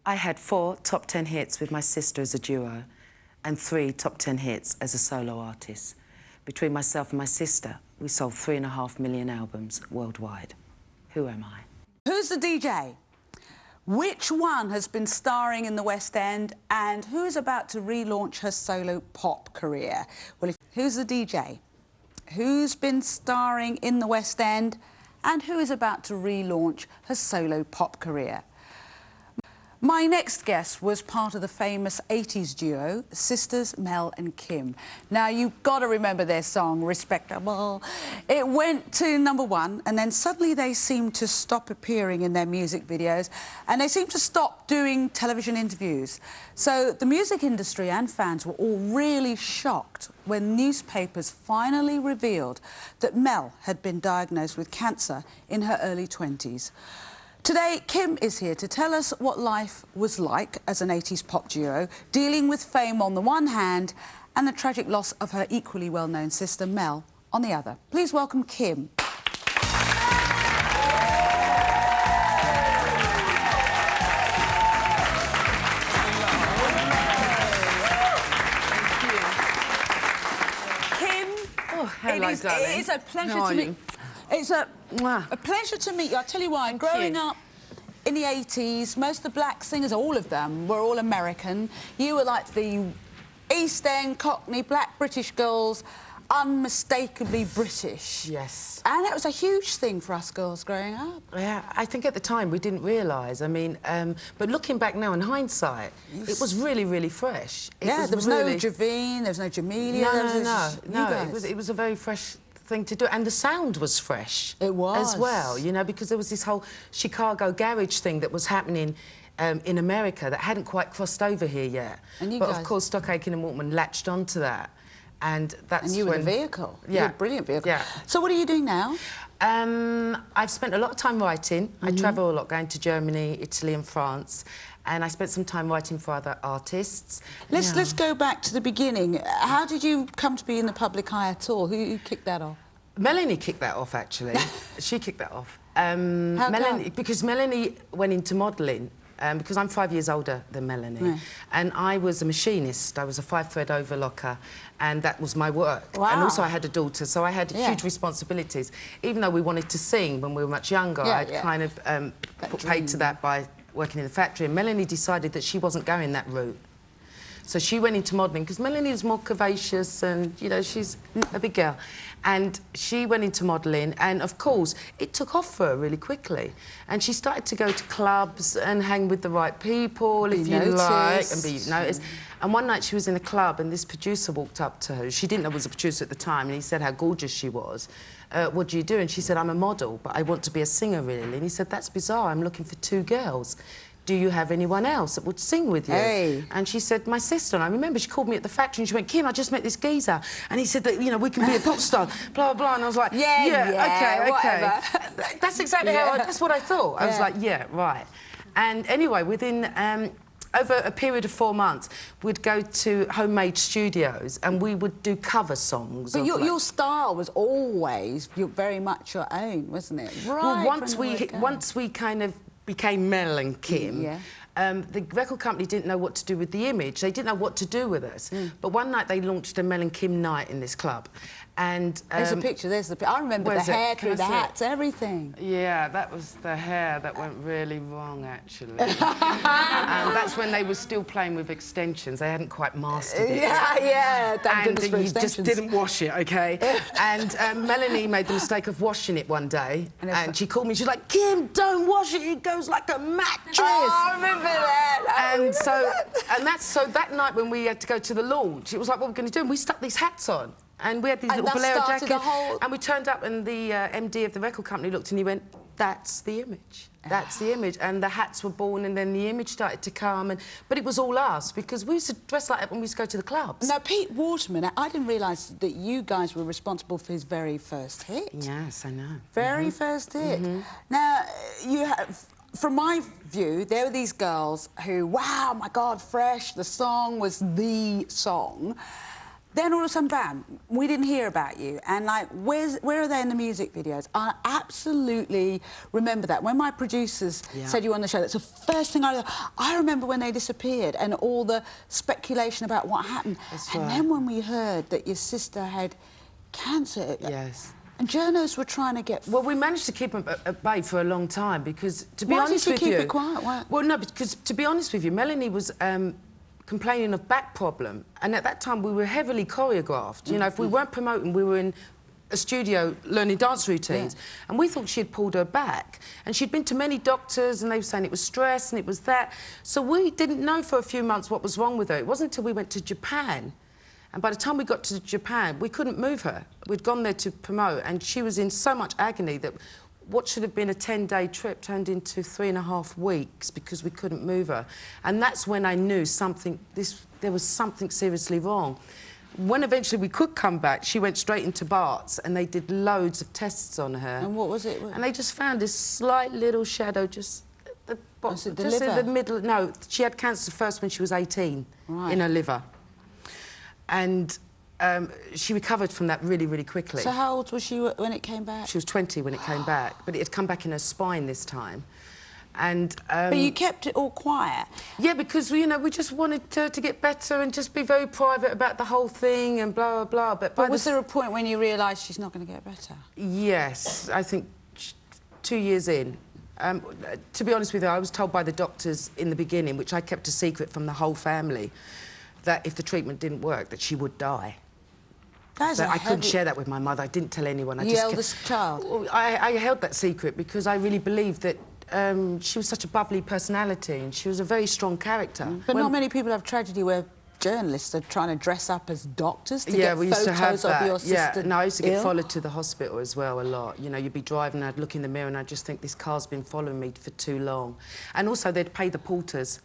I had 4 top 10 hits with my sister as a duo and 3 top 10 hits as a solo artist. Between myself and my sister, we sold 3.5 million albums worldwide. Who am I? Who's the DJ? Which one has been starring in the West End and who is about to relaunch her solo pop career? Well, who's the DJ? Who's been starring in the West End and who is about to relaunch her solo pop career? My next guest was part of the famous 80s duo, sisters Mel and Kim. Now, you've got to remember their song, Respectable. It went to #1, and then suddenly they seemed to stop appearing in their music videos, and they seemed to stop doing television interviews. So the music industry and fans were all really shocked when newspapers finally revealed that Mel had been diagnosed with cancer in her early 20s. Today, Kim is here to tell us what life was like as an 80s pop duo, dealing with fame on the one hand and the tragic loss of her equally well-known sister, Mel, on the other. Please welcome Kim. Kim, hello, darling. It is a pleasure to meet you. It's a pleasure to meet you. I'll tell you why. Growing up in the 80s, most of the black singers, all of them, were all American. You were like the East End, Cockney, black British girls, unmistakably British. Yes. And that was a huge thing for us girls growing up. Yeah, I think at the time we didn't realise. I mean, but looking back now in hindsight, it was really, really fresh. There was no Javine, there was no Jamelia. No, it was a very fresh thing to do, and the sound was fresh. It was. As well, you know, because there was this whole Chicago garage thing that was happening in America that hadn't quite crossed over here yet. But of course, Stock Aitken and Walkman latched onto that, and that's and you were the vehicle. Yeah, you were a brilliant vehicle. Yeah. So what are you doing now? I've spent a lot of time writing. I travel a lot, going to Germany, Italy and France, and I spent some time writing for other artists. Let's go back to the beginning. How did you come to be in the public eye at all? Who kicked that off? Melanie kicked that off, actually. She kicked that off. Because Melanie went into modelling, because I'm 5 years older than Melanie, and I was a machinist. I was a 5-thread overlocker, and that was my work. Wow. And also I had a daughter, so I had huge responsibilities. Even though we wanted to sing when we were much younger, I'd kind of put paid to that by working in the factory, and Melanie decided that she wasn't going that route. So she went into modelling, because Melanie was more curvaceous and, you know, she's a big girl. And she went into modelling, and, of course, it took off for her really quickly. And she started to go to clubs and hang with the right people, if you like, and be noticed. And one night she was in a club, and this producer walked up to her. She didn't know he was a producer at the time, and he said how gorgeous she was. What do you do? And she said, I'm a model, but I want to be a singer, really. And he said, that's bizarre. I'm looking for 2 girls. Do you have anyone else that would sing with you? Hey. And she said, my sister. And I remember she called me at the factory and she went, Kim, I just met this geezer. And he said that, you know, we can be a pop star, blah, blah. And I was like, okay. That's exactly that's what I thought. I was like, yeah, right. And anyway, within... over a period of 4 months, we'd go to homemade studios and we would do cover songs. But your style was always very much your own, wasn't it? Right. Well, once we kind of became Mel and Kim, the record company didn't know what to do with the image. They didn't know what to do with us. But one night they launched a Mel and Kim night in this club. And there's a picture, I remember the hair through the hats, everything. Yeah, that was the hair that went really wrong, actually. And that's when they were still playing with extensions. They hadn't quite mastered it. And you just didn't wash it, OK? And Melanie made the mistake of washing it one day, and she called me, she's like, Kim, don't wash it, it goes like a mattress. Oh, I remember that. So that night when we had to go to the launch, it was like, what we're going to do? And we stuck these hats on. And we had these little bolero jackets, and we turned up, and the MD of the record company looked, and he went, that's the image. That's the image. And the hats were born, and then the image started to come. But it was all us, because we used to dress like that when we used to go to the clubs. Now, Pete Waterman, I didn't realise that you guys were responsible for his very first hit. Yes, I know. Very first hit. Now, you have... From my view, there were these girls who, wow, my God, fresh, the song was the song. then all of a sudden, bam, we didn't hear about you. And, like, where are they in the music videos? I absolutely remember that. When my producers said you were on the show, that's the first thing I remember when they disappeared and all the speculation about what happened. And then when we heard that your sister had cancer... Yes. And journalists were trying to get... Well, we managed to keep them at bay for a long time because, to be honest with you... Why did you keep it quiet? Why? Well, no, because, to be honest with you, Melanie was complaining of back problem, and at that time we were heavily choreographed. You know, if we weren't promoting, we were in a studio learning dance routines, and we thought she had pulled her back. And she'd been to many doctors, and they were saying it was stress and it was that. So we didn't know for a few months what was wrong with her. It wasn't until we went to Japan. And by the time we got to Japan, we couldn't move her. We'd gone there to promote, and she was in so much agony that what should have been a 10-day trip turned into 3.5 weeks because we couldn't move her. And that's when I knew there was something seriously wrong. When eventually we could come back, she went straight into Bart's, and they did loads of tests on her. And what was it? And they just found this slight little shadow just at the just in the middle. No, she had cancer first when she was 18 in her liver. And she recovered from that really, really quickly. So how old was she when it came back? She was 20 when it came back, but it had come back in her spine this time. And but you kept it all quiet? Yeah, because, you know, we just wanted her to get better and just be very private about the whole thing and blah, blah, blah. But was there a point when you realised she's not going to get better? Yes, I think 2 years in. To be honest with you, I was told by the doctors in the beginning, which I kept a secret from the whole family, that if the treatment didn't work, that she would die. But I couldn't share that with my mother. I didn't tell anyone. The eldest child? I held that secret because I really believed that she was such a bubbly personality and she was a very strong character. But not many people have tragedy where journalists are trying to dress up as doctors to get photos of your sister. No, I used to get followed to the hospital as well a lot. You know, you'd be driving and I'd look in the mirror and I'd just think this car's been following me for too long. And also they'd pay the porters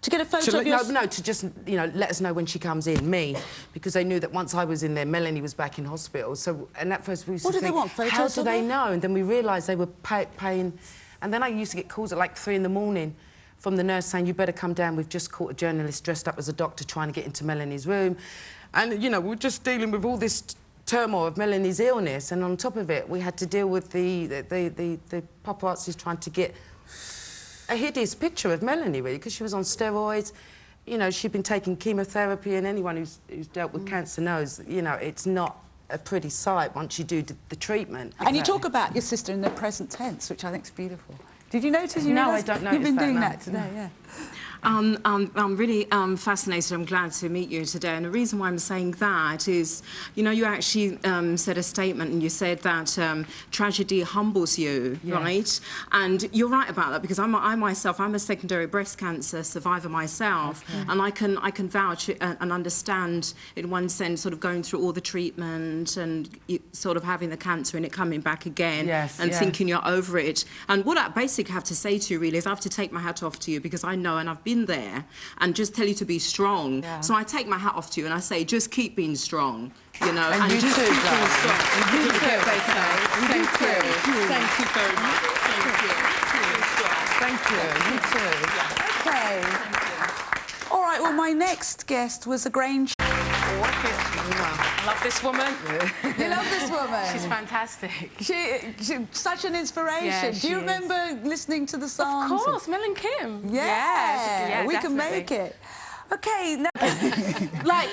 to get a photo of your... No, to just, you know, let us know when she comes in, me, because they knew that once I was in there, Melanie was back in hospital. So, and at first we used to think, they want photos how do they her? know? And then we realised they were paying... And then I used to get calls at like 3 in the morning from the nurse saying, you better come down, we've just caught a journalist dressed up as a doctor trying to get into Melanie's room. And, you know, we're just dealing with all this turmoil of Melanie's illness, and on top of it, we had to deal with the paparazzis trying to get a hideous picture of Melanie, really, because she was on steroids. You know, she'd been taking chemotherapy, and anyone who's dealt with cancer knows, you know, it's not a pretty sight once you do the treatment. And you talk about your sister in the present tense, which I think is beautiful. Did you notice? No, I don't notice that. You've been doing that today, yeah. I'm really fascinated. I'm glad to meet you today. And the reason why I'm saying that is, you know, you actually said a statement and you said that tragedy humbles you, right? And you're right about that, because I myself, I'm a secondary breast cancer survivor myself, and I can vouch and understand in one sense sort of going through all the treatment and sort of having the cancer and it coming back again and thinking you're over it. And what I basically have to say to you really is I have to take my hat off to you, because I know, and I've been there, and just tell you to be strong. So I take my hat off to you and I say, just keep being strong, you know. And you just too, keep being strong. You too. Thank you very much. Thank you. You too. Okay. All right, well, my next guest was a Grange... I love this woman. You love this woman? She's fantastic. She's such an inspiration. Yeah, Do you remember listening to the songs? Of course, Mel Kim. Yeah, we can make it. OK, now... Like,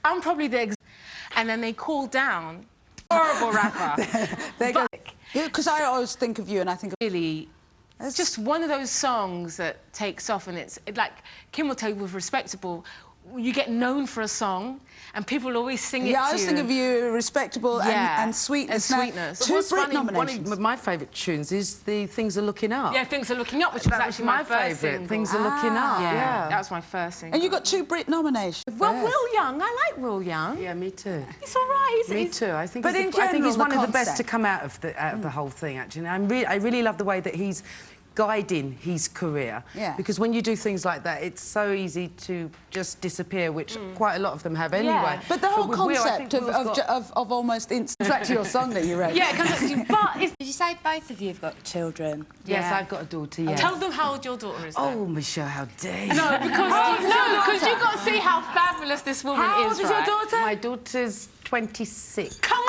I'm probably the... And then they call down horrible rapper. They go... Because I always think of you and I think of... Really... It's just one of those songs that takes off, and it's like Kim will tell you with Respectable, you get known for a song and people always sing it to you. Yeah, I was thinking of you, Respectable and Sweetness. And Sweetness. Two Brit nominations. One of my favourite tunes is the Things Are Looking Up. Yeah, Things Are Looking Up, which was actually my first single. Things Are Looking Up. Yeah, that was my first single. And you got 2 Brit nominations. Well, Will Young, I like Will Young. Yeah, me too. He's all right. Me too. I think. But I think he's one of the best concept. to come out of the whole thing. Actually, I really love the way that he's guiding his career. Yeah. Because when you do things like that, it's so easy to just disappear, which quite a lot of them have anyway. Yeah. But the whole with Will, I concept think Will's got- of almost instant... Back to your song that you wrote. Yeah, but Did you say both of you have got children? Yes, Yeah. I've got a daughter, yeah. tell them how old your daughter is. Oh, Michelle, how dare you? No, because you've got to see how fabulous this woman How old is, is your right? daughter? My daughter's 26. Come